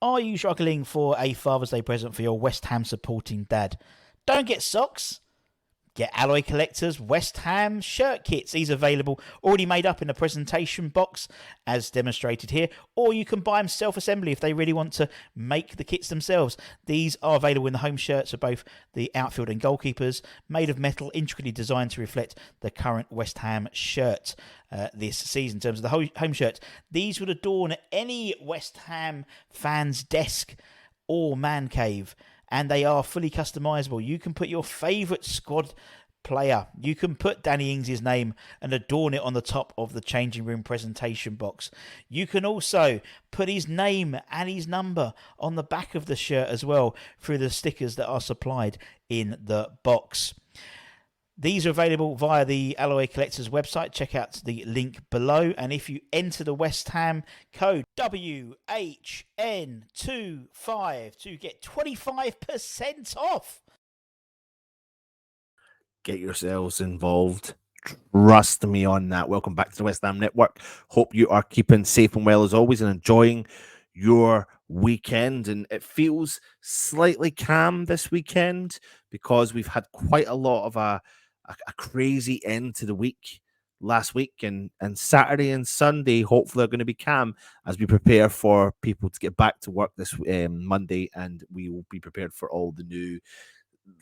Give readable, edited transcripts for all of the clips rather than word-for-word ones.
Are you struggling for a Father's Day present for your West Ham supporting dad? Don't get socks. Get Alloy Collector's West Ham shirt kits. These are available already made up in a presentation box as demonstrated here, or you can buy them self-assembly if they really want to make the kits themselves. These are available in the home shirts of both the outfield and goalkeepers, made of metal, intricately designed to reflect the current West Ham shirt this season. In terms of the home shirts, these would adorn any West Ham fan's desk or man cave, and they are fully customizable. You can put your favourite squad player, you can put Danny Ings' name and adorn it on the top of the changing room presentation box. You can also put his name and his number on the back of the shirt as well through the stickers that are supplied in the box. These are available via the Alloy Collectors website. Check out the link below. And if you enter the West Ham code WHN25 to get 25% off. Get yourselves involved. Trust me on that. Welcome back to the West Ham Network. Hope you are keeping safe and well as always and enjoying your weekend. And it feels slightly calm this weekend because we've had quite a lot of a crazy end to the week last week, and Saturday and Sunday hopefully are going to be calm as we prepare for people to get back to work this Monday, and we will be prepared for all the new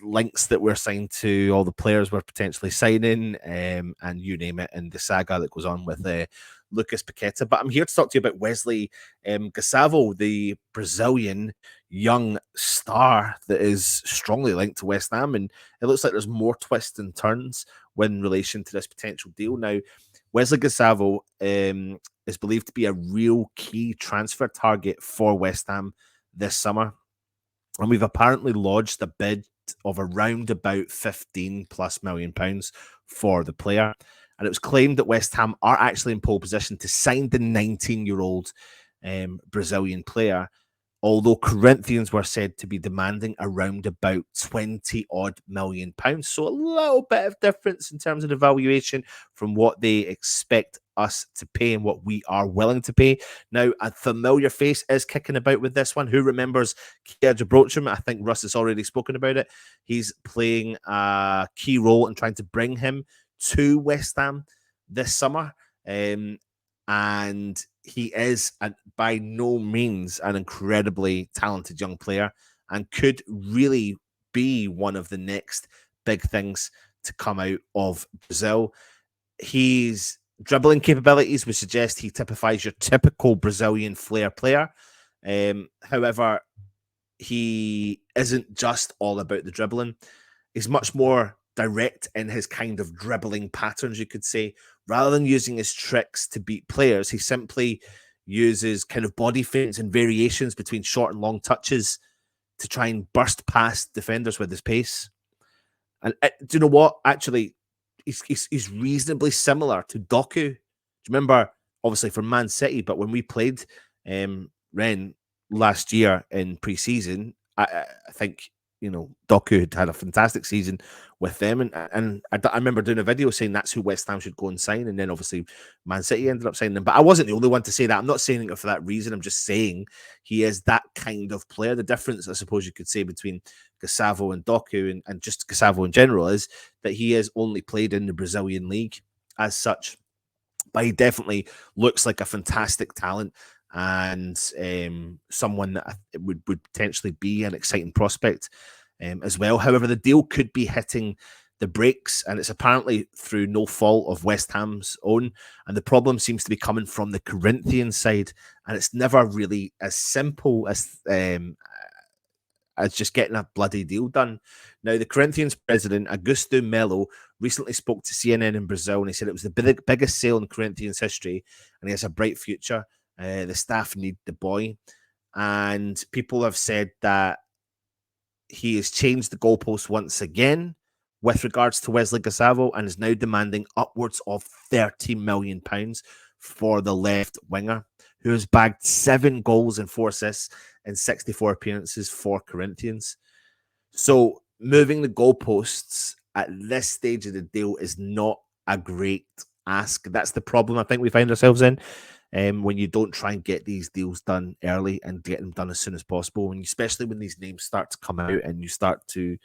links that we're signed to, all the players we're potentially signing, and you name it, and the saga that goes on with Lucas Paqueta. But I'm here to talk to you about Wesley Gassova, the Brazilian young star that is strongly linked to West Ham, and it looks like there's more twists and turns in relation to this potential deal. Now, Wesley Gassova is believed to be a real key transfer target for West Ham this summer, and we've apparently lodged a bid of around about £15+ million for the player. And it was claimed that West Ham are actually in pole position to sign the 19-year-old Brazilian player, although Corinthians were said to be demanding around about £20 million. So a little bit of difference in terms of the valuation from what they expect us to pay and what we are willing to pay. Now, a familiar face is kicking about with this one. Who remembers Kia Gibraltar? I think Russ has already spoken about it. He's playing a key role in trying to bring him to West Ham this summer. And he is by no means an incredibly talented young player and could really be one of the next big things to come out of Brazil. His dribbling capabilities would suggest he typifies your typical Brazilian flair player. However, he isn't just all about the dribbling. He's much more direct in his kind of dribbling patterns, you could say. Rather than using his tricks to beat players, he simply uses kind of body feints and variations between short and long touches to try and burst past defenders with his pace. And do you know what? Actually, he's reasonably similar to Doku. Do you remember, obviously, from Man City, but when we played Rennes last year in pre-season, I think, Doku had a fantastic season with them. And I remember doing a video saying that's who West Ham should go and sign. And then obviously Man City ended up signing them. But I wasn't the only one to say that. I'm not saying it for that reason. I'm just saying he is that kind of player. The difference, I suppose you could say, between Gassova and Doku and just Gassova in general is that he has only played in the Brazilian league as such. But he definitely looks like a fantastic talent and someone that would potentially be an exciting prospect as well. However, the deal could be hitting the brakes, and it's apparently through no fault of West Ham's own. And the problem seems to be coming from the Corinthians side, and it's never really as simple as just getting a bloody deal done. Now, the Corinthians president, Augusto Melo, recently spoke to CNN in Brazil, and he said it was the biggest sale in Corinthians history, and he has a bright future. The staff need the boy, and people have said that he has changed the goalpost once again with regards to Wesley Gassova and is now demanding upwards of £30 million for the left winger, who has bagged 7 goals and 4 assists in 64 appearances for Corinthians. So moving the goalposts at this stage of the deal is not a great ask. That's the problem I think we find ourselves in. when you don't try and get these deals done early and get them done as soon as possible. And especially when these names start to come out and you start to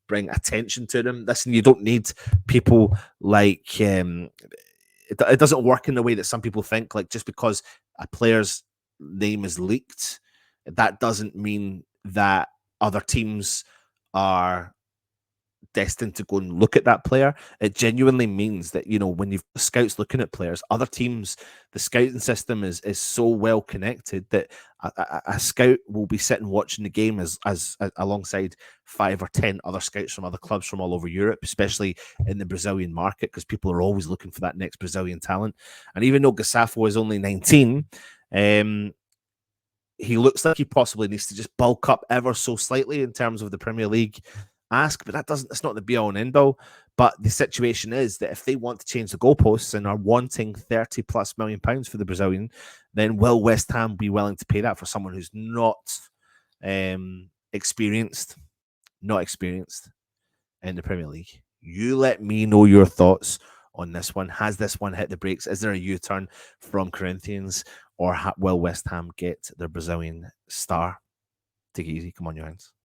bring attention to them. Listen, you don't need people like it doesn't work in the way that some people think. Like, just because a player's name is leaked, that doesn't mean that other teams are destined to go and look at that player. It genuinely means that, when you've scouts looking at players, other teams, the scouting system is so well connected that a scout will be sitting watching the game as alongside 5 or 10 other scouts from other clubs from all over Europe, especially in the Brazilian market, because people are always looking for that next Brazilian talent. And even though Gassova is only 19, he looks like he possibly needs to just bulk up ever so slightly in terms of the Premier League ask, but that's not the be all and end all. But the situation is that if they want to change the goalposts and are wanting 30 plus million pounds for the Brazilian, then will West Ham be willing to pay that for someone who's not experienced in the Premier League? You let me know your thoughts on this one. Has this one hit the brakes? Is there a U-turn from Corinthians, or will West Ham get their Brazilian star? Take it easy. Come on, your hands.